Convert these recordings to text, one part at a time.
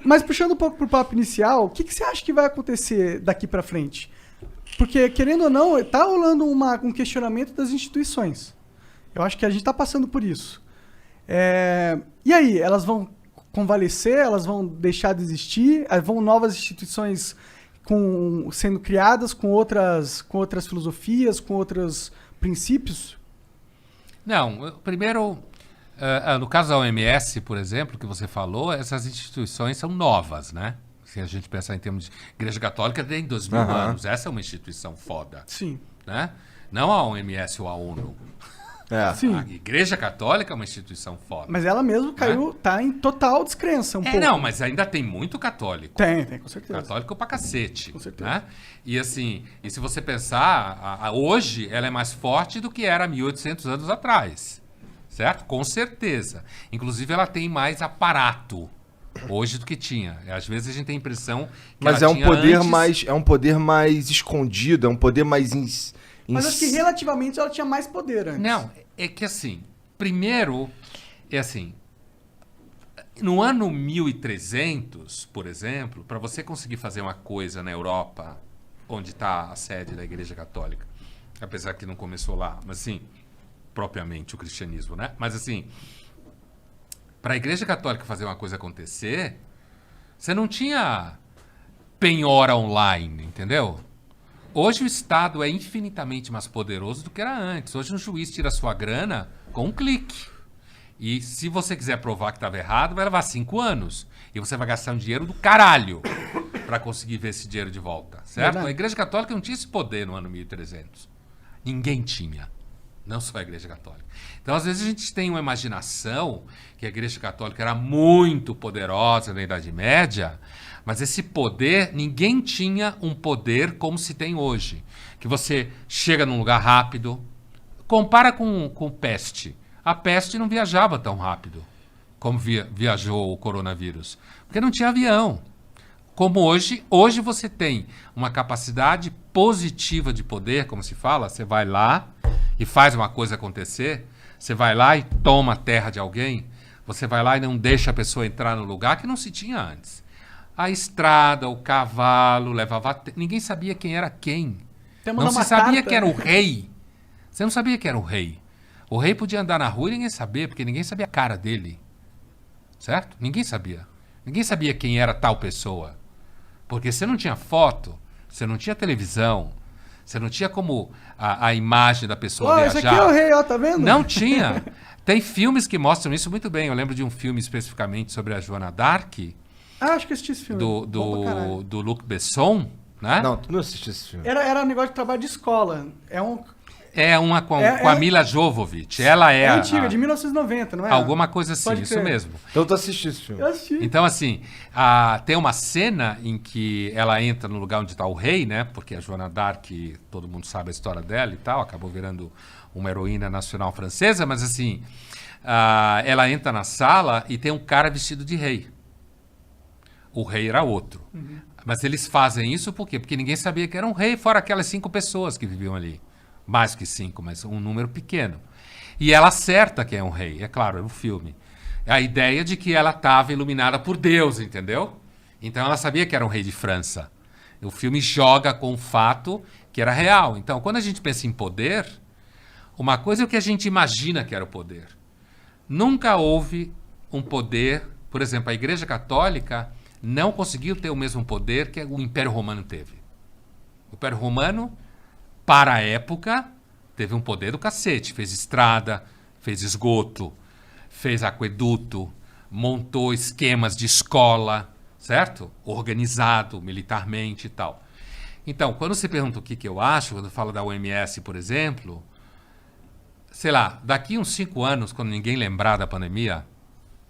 Mas puxando um pouco pro papo inicial, o que você acha que vai acontecer daqui pra frente? Porque, querendo ou não, tá rolando um questionamento das instituições. Eu acho que a gente tá passando por isso. E aí, elas vão convalescer? Elas vão deixar de existir? Vão novas instituições sendo criadas com outras filosofias, com outros princípios? Não, primeiro, no caso da OMS, por exemplo, que você falou, essas instituições são novas, né? Se a gente pensar em termos de Igreja Católica, tem 2000 anos. Essa é uma instituição foda. Sim. Né? Não a OMS ou a ONU. Sim. A Igreja Católica é uma instituição foda. Mas ela mesmo caiu, tá em total descrença pouco. Não, mas ainda tem muito católico. Tem, com certeza. Católico pra cacete. Com certeza. Né? E assim, se você pensar, hoje ela é mais forte do que era 1800 anos atrás. Certo? Com certeza. Inclusive ela tem mais aparato hoje do que tinha. Às vezes a gente tem a impressão que mas ela é um poder antes... mais, é um poder mais escondido, é um poder mais mas acho que relativamente ela tinha mais poder antes. Não, é que assim, primeiro, no ano 1300, por exemplo, para você conseguir fazer uma coisa na Europa, onde está a sede da Igreja Católica, apesar que não começou lá, mas assim, propriamente o cristianismo, né? Mas assim, para a Igreja Católica fazer uma coisa acontecer, você não tinha penhora online, entendeu? Hoje o Estado é infinitamente mais poderoso do que era antes. Hoje um juiz tira sua grana com um clique. E se você quiser provar que estava errado, vai levar 5 anos. E você vai gastar um dinheiro do caralho para conseguir ver esse dinheiro de volta, certo? Verdade. A Igreja Católica não tinha esse poder no ano 1300. Ninguém tinha. Não só a Igreja Católica. Então, às vezes, a gente tem uma imaginação que a Igreja Católica era muito poderosa na Idade Média, mas esse poder, ninguém tinha um poder como se tem hoje. Que você chega num lugar rápido. Compara com peste. A peste não viajava tão rápido como viajou o coronavírus. Porque não tinha avião. Como hoje você tem uma capacidade positiva de poder, como se fala, você vai lá e faz uma coisa acontecer, você vai lá e toma a terra de alguém, você vai lá e não deixa a pessoa entrar no lugar que não se tinha antes. A estrada, o cavalo, levava... Ninguém sabia quem era quem. Não se sabia que era o rei. Você não sabia que era o rei. O rei podia andar na rua e ninguém sabia, porque ninguém sabia a cara dele. Certo? Ninguém sabia. Ninguém sabia quem era tal pessoa. Porque você não tinha foto, você não tinha televisão, você não tinha como a imagem da pessoa viajar. Esse aqui é o rei, ó, tá vendo? Não tinha. Tem filmes que mostram isso muito bem. Eu lembro de um filme especificamente sobre a Joana d'Arc, acho que assisti esse filme. do Luc Besson, né? Não, tu não assistiu esse filme. Era um negócio de trabalho de escola. É uma com a Mila Jovovich. Ela é antiga, de 1990, não é? Alguma coisa assim, Pode isso crer. mesmo. Então tu assistiu esse filme. Eu assisti. Então, assim, tem uma cena em que ela entra no lugar onde está o rei, né? Porque a Joana d'Arc, todo mundo sabe a história dela e tal, acabou virando uma heroína nacional francesa, mas assim, ela entra na sala e tem um cara vestido de rei. O rei era outro. Uhum. Mas eles fazem isso por quê? Porque ninguém sabia que era um rei, fora aquelas 5 pessoas que viviam ali. Mais que 5, mas um número pequeno. E ela acerta quem é um rei, é claro, é um filme. A ideia de que ela estava iluminada por Deus, entendeu? Então ela sabia que era um rei de França. O filme joga com o fato que era real. Então, quando a gente pensa em poder, uma coisa é o que a gente imagina que era o poder. Nunca houve um poder... Por exemplo, a Igreja Católica não conseguiu ter o mesmo poder que o Império Romano teve. O Império Romano, para a época, teve um poder do cacete. Fez estrada, fez esgoto, fez aqueduto, montou esquemas de escola, certo? Organizado militarmente e tal. Então, quando você pergunta o que eu acho, quando fala da OMS, por exemplo, sei lá, daqui uns 5 anos, quando ninguém lembrar da pandemia,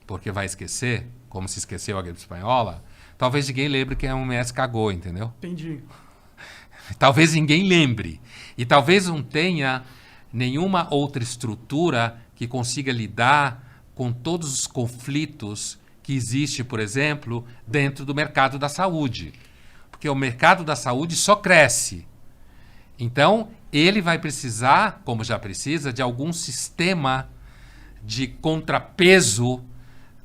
porque vai esquecer, como se esqueceu a gripe espanhola, talvez ninguém lembre que a OMS cagou, entendeu? Entendi. Talvez ninguém lembre. E talvez não tenha nenhuma outra estrutura que consiga lidar com todos os conflitos que existe, por exemplo, dentro do mercado da saúde. Porque o mercado da saúde só cresce. Então, ele vai precisar, como já precisa, de algum sistema de contrapeso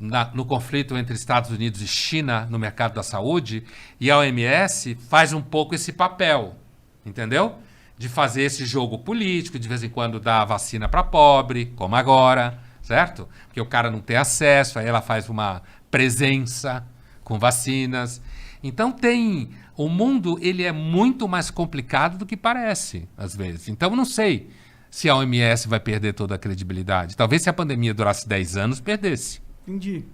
no conflito entre Estados Unidos e China no mercado da saúde, e a OMS faz um pouco esse papel, entendeu? De fazer esse jogo político, de vez em quando dar vacina para pobre, como agora, certo? Porque o cara não tem acesso, aí ela faz uma presença com vacinas. Então o mundo ele é muito mais complicado do que parece, às vezes. Então não sei se a OMS vai perder toda a credibilidade. Talvez se a pandemia durasse 10 anos, perdesse. Entendi.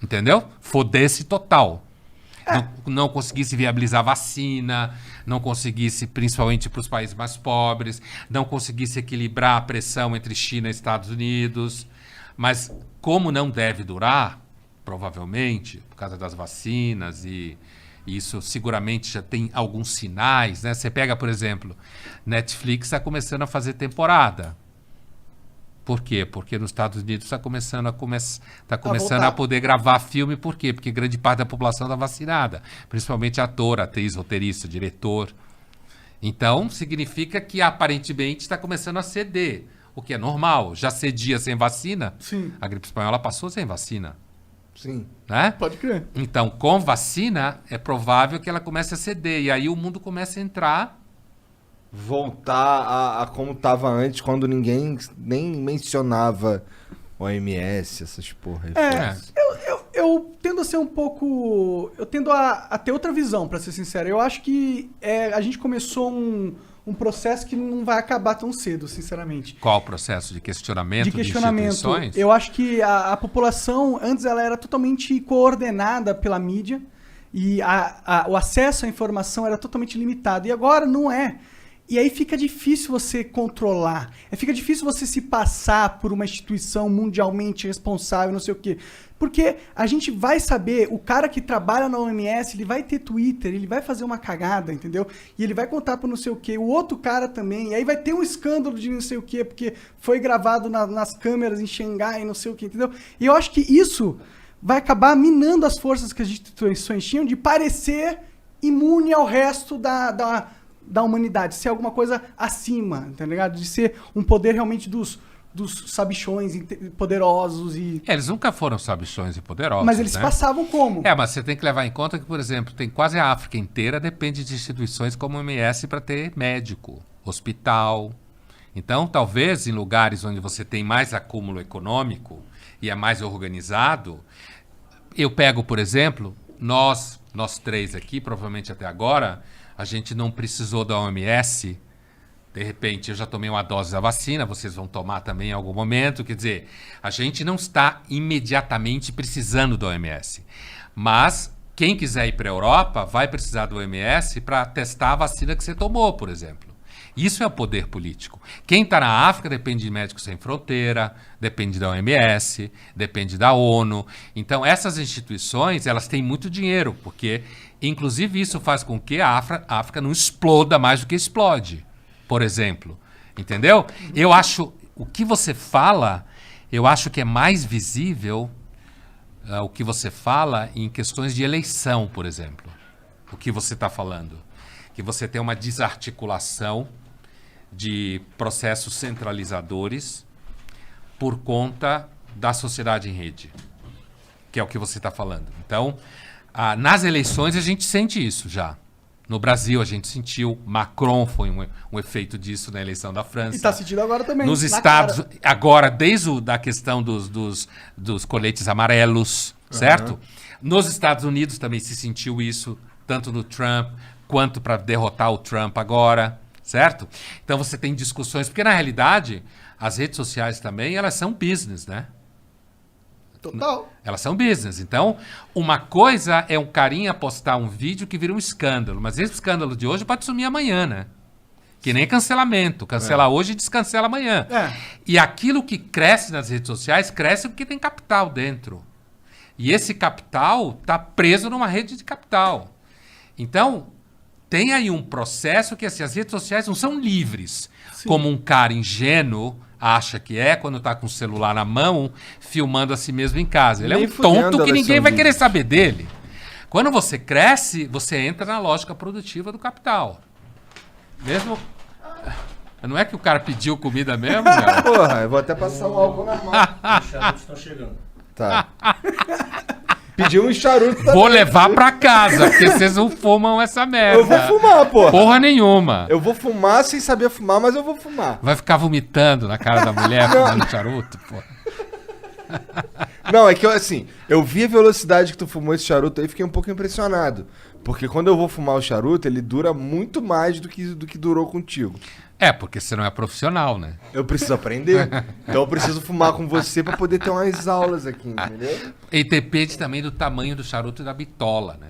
Entendeu? Fodesse total. Não conseguisse viabilizar vacina, não conseguisse, principalmente para os países mais pobres, não conseguisse equilibrar a pressão entre China e Estados Unidos. Mas como não deve durar, provavelmente, por causa das vacinas e isso seguramente já tem alguns sinais, né? Você pega, por exemplo, Netflix está começando a fazer temporada. Por quê? Porque nos Estados Unidos está começando a poder gravar filme. Por quê? Porque grande parte da população está vacinada. Principalmente ator, atriz, roteirista, diretor. Então, significa que aparentemente está começando a ceder. O que é normal. Já cedia sem vacina. Sim. A gripe espanhola passou sem vacina. Sim. Né? Pode crer. Então, com vacina, é provável que ela comece a ceder. E aí o mundo começa a entrar... Voltar a como tava antes, quando ninguém nem mencionava OMS, essas porra. Eu tendo a ser um pouco... Eu tendo a ter outra visão, pra ser sincero. Eu acho que a gente começou um processo que não vai acabar tão cedo, sinceramente. Qual o processo de questionamento de instituições? Eu acho que a população, antes ela era totalmente coordenada pela mídia e o acesso à informação era totalmente limitado. E agora não é. E aí fica difícil você controlar. Fica difícil você se passar por uma instituição mundialmente responsável, não sei o quê. Porque a gente vai saber, o cara que trabalha na OMS, ele vai ter Twitter, ele vai fazer uma cagada, entendeu? E ele vai contar pro não sei o quê. O outro cara também. E aí vai ter um escândalo de não sei o quê, porque foi gravado nas câmeras em Xangai, não sei o quê, entendeu? E eu acho que isso vai acabar minando as forças que as instituições tinham de parecer imune ao resto da humanidade, ser alguma coisa acima, tá ligado? De ser um poder realmente dos sabichões poderosos e... eles nunca foram sabichões e poderosos, mas eles né? passavam como? Mas você tem que levar em conta que, por exemplo, tem quase a África inteira depende de instituições como a OMS para ter médico, hospital. Então, talvez em lugares onde você tem mais acúmulo econômico e é mais organizado, eu pego, por exemplo, nós três aqui, provavelmente até agora, a gente não precisou da OMS. De repente, eu já tomei uma dose da vacina, vocês vão tomar também em algum momento. Quer dizer, a gente não está imediatamente precisando da OMS. Mas quem quiser ir para a Europa vai precisar da OMS para testar a vacina que você tomou, por exemplo. Isso é o poder político. Quem está na África depende de Médicos Sem Fronteira, depende da OMS, depende da ONU. Então, essas instituições, elas têm muito dinheiro, porque, inclusive, isso faz com que a África não exploda mais do que explode, por exemplo. Entendeu? Eu acho, o que você fala, eu acho que é mais visível o que você fala em questões de eleição, por exemplo. O que você está falando. Que você tem uma desarticulação de processos centralizadores por conta da sociedade em rede, que é o que você está falando. Então, nas eleições a gente sente isso já. No Brasil a gente sentiu, Macron foi um efeito disso na eleição da França. E está sentindo agora também. Nos Estados, agora desde a questão dos coletes amarelos, certo? Nos Estados Unidos também se sentiu isso, tanto no Trump quanto para derrotar o Trump agora, certo? Então você tem discussões, porque na realidade as redes sociais também, elas são business, né? Total. Elas são business. Então, uma coisa é um carinha postar um vídeo que vira um escândalo, mas esse escândalo de hoje pode sumir amanhã, né? Que nem cancelamento. Cancela hoje e descancela amanhã. E aquilo que cresce nas redes sociais, cresce porque tem capital dentro. E esse capital está preso numa rede de capital. Então, tem aí um processo que assim, as redes sociais não são livres. Sim. Como um cara ingênuo acha que é quando está com o celular na mão, filmando a si mesmo em casa. Ele é um tonto que ninguém vai querer saber dele. Quando você cresce, você entra na lógica produtiva do capital. Mesmo... Não é que o cara pediu comida mesmo, cara? Porra, eu vou até passar um álcool na mão. Os charutos estão chegando. Tá. Pediu um charuto também. Vou levar pra casa, porque vocês não fumam essa merda. Eu vou fumar, pô. Porra nenhuma. Eu vou fumar sem saber fumar, mas eu vou fumar. Vai ficar vomitando na cara da mulher fumando charuto, pô. Não, é que eu vi a velocidade que tu fumou esse charuto aí e fiquei um pouco impressionado. Porque quando eu vou fumar o charuto, ele dura muito mais do que durou contigo. É, porque você não é profissional, né? Eu preciso aprender. Então eu preciso fumar com você pra poder ter umas aulas aqui, entendeu? E depende também do tamanho do charuto e da bitola, né?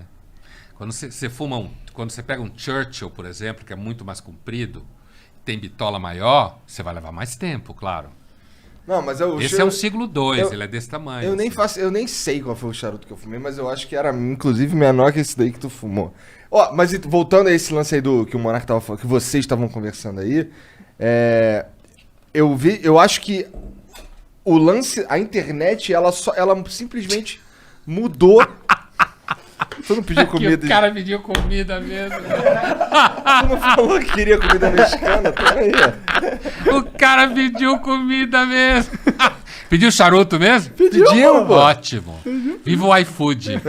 Quando você fuma quando você pega um Churchill, por exemplo, que é muito mais comprido, tem bitola maior, você vai levar mais tempo, claro. Não, mas Esse é um siglo 2, ele é desse tamanho. Eu nem sei qual foi o charuto que eu fumei, mas eu acho que era, inclusive, menor que esse daí que tu fumou. Ó, mas voltando a esse lance aí que o Monark tava falando, que vocês estavam conversando aí, eu acho que o lance, a internet, ela simplesmente mudou. Tu não pediu comida? O cara pediu comida mesmo. Tu não falou que queria comida mexicana? Aí. O cara pediu comida mesmo. Pediu charuto mesmo? Pediu, pô. Ótimo. Viva o iFood.